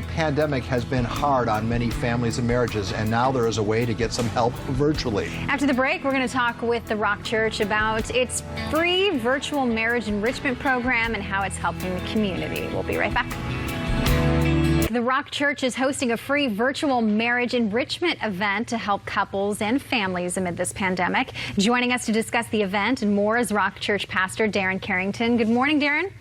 the pandemic has been hard on many families and marriages, and now there is a way to get some help virtually. After the break, we're going to talk with the Rock Church about its free virtual marriage enrichment program and how it's helping the community. We'll be right back. The Rock Church is hosting a free virtual marriage enrichment event to help couples and families amid this pandemic. Joining us to discuss the event and more is Rock Church Pastor Darren Carrington. Good morning, Darren.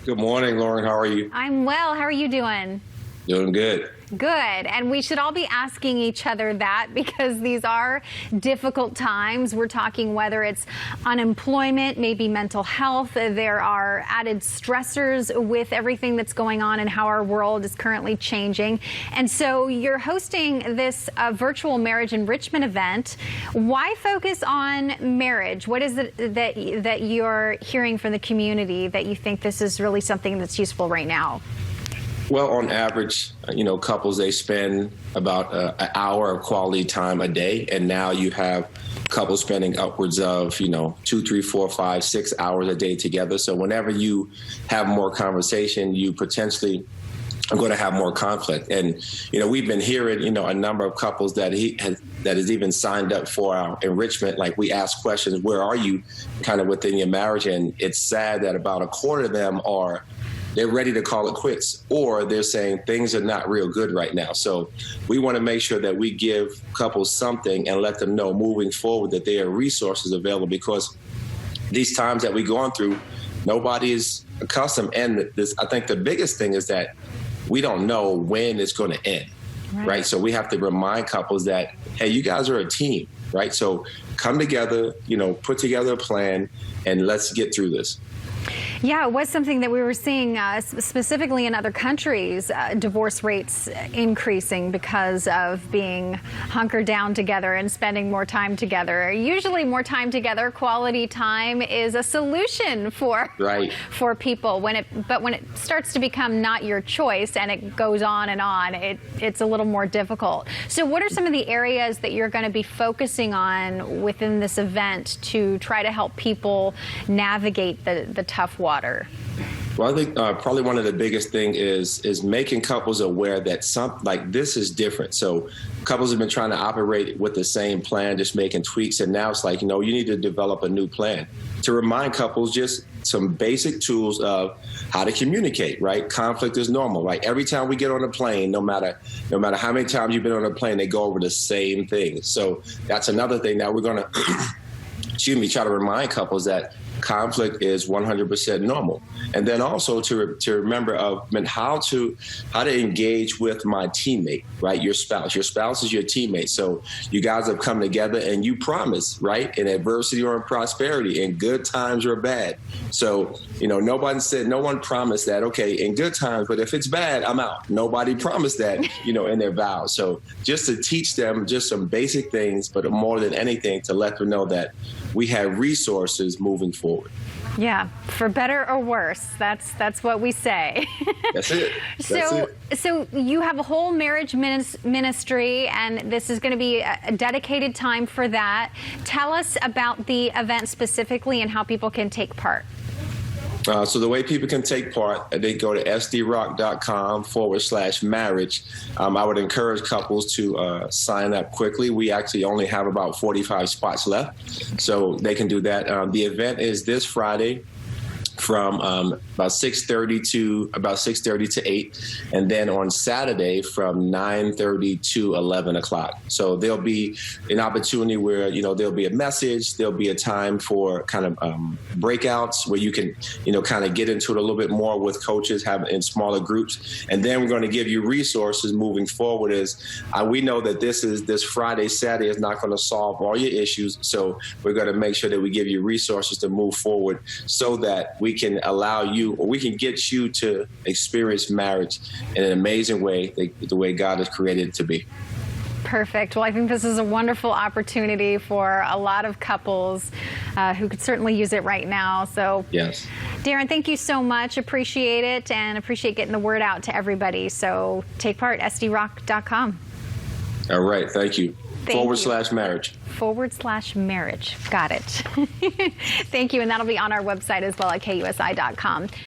Good morning, Lauren. How are you? I'm well. How are you doing? Doing good. Good. And we should all be asking each other that because these are difficult times. We're talking whether it's unemployment, maybe mental health. There are added stressors with everything that's going on and how our world is currently changing. And so you're hosting this virtual marriage enrichment event. Why focus on marriage? What is it that you're hearing from the community that you think this is really something that's useful right now? Well, on average, couples, they spend about an hour of quality time a day. And now you have couples spending upwards of, 2, 3, 4, 5, 6 hours a day together. So whenever you have more conversation, you potentially are going to have more conflict. And, we've been hearing, a number of couples that has even signed up for our enrichment. Like, we ask questions, where are you kind of within your marriage? And it's sad that about a quarter of them they're ready to call it quits, or they're saying things are not real good right now. So we want to make sure that we give couples something and let them know moving forward that there are resources available, because these times that we're going through, nobody is accustomed. And I think the biggest thing is that we don't know when it's going to end, right? So we have to remind couples that, hey, you guys are a team, right? So come together, put together a plan, and let's get through this. Yeah, it was something that we were seeing specifically in other countries, divorce rates increasing because of being hunkered down together and spending more time together. Usually more time together, quality time is a solution for people. But when it starts to become not your choice and it goes on and on, it's a little more difficult. So what are some of the areas that you're going to be focusing on within this event to try to help people navigate the tough water? Well, I think probably one of the biggest thing is making couples aware that this is different. So couples have been trying to operate with the same plan, just making tweaks. And now it's like, you need to develop a new plan to remind couples just some basic tools of how to communicate, right? Conflict is normal, right? Every time we get on a plane, no matter how many times you've been on a plane, they go over the same thing. So that's another thing that we're going to, try to remind couples that conflict is 100% normal. And then also to remember how to engage with my teammate, right? Your spouse is your teammate. So you guys have come together and you promise, right? In adversity or in prosperity, in good times or bad. So, no one promised that, okay, in good times, but if it's bad, I'm out. Nobody promised that, in their vows. So just to teach them just some basic things, but more than anything, to let them know that we have resources moving forward. Yeah, for better or worse. That's what we say. That's it. So you have a whole marriage ministry, and this is going to be a dedicated time for that. Tell us about the event specifically and how people can take part. So the way people can take part, they go to sdrock.com/marriage. I would encourage couples to sign up quickly. We actually only have about 45 spots left, so they can do that. The event is this Friday from about 6:30 to 8, and then on Saturday from 9:30 to 11 o'clock. So there'll be an opportunity where there'll be a message, there'll be a time for kind of breakouts where you can kind of get into it a little bit more with coaches, have in smaller groups, and then we're going to give you resources moving forward. We know that this Friday, Saturday is not going to solve all your issues, so we're going to make sure that we give you resources to move forward so that we can allow you, or we can get you to experience marriage in an amazing way, the way God has created it to be. Perfect. Well, I think this is a wonderful opportunity for a lot of couples who could certainly use it right now. So, yes. Darren, thank you so much. Appreciate it, and appreciate getting the word out to everybody. So take part, sdrock.com. All right. Thank you. /marriage. /marriage. Got it. Thank you. And that'll be on our website as well at KUSI.com.